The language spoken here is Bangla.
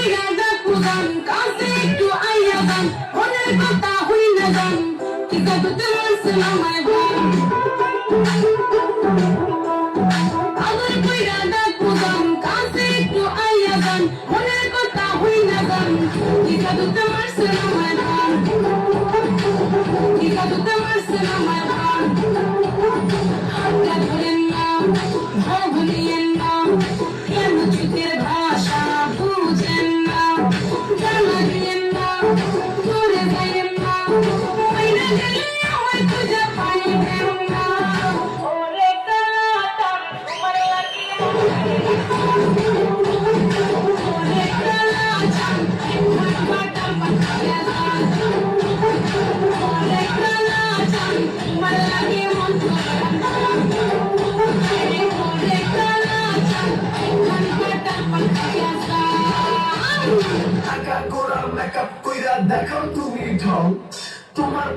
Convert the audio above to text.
কইরা দেখো গান কাছে একটু আইয়া গান মনের কথা হই না গান কি কাঁদতে মারছে আমায় গান আদর কইরা দেখো গান কাছে একটু আইয়া গান মনের কথা হই না গান কি কাঁদতে মারছে আমায় গান কি কাঁদতে মারছে আমায় গান হাতটা ধরেন না ভুলিয়েন না কেন চোখের ভাষা বুঝেন না জানা দিয়েন না করে যাইয়েন না বাইরে গেলে আমার খুঁজে পাইবেন না ওরে কাটা তোমার লাগে ওরে কাটা একবার বাটা পাঠিয়ে দাও ওরে কাটা তোমার লাগে মন টাকা গোড়া মেকআপ কইরা দেখাও তুমি ঢং তোমার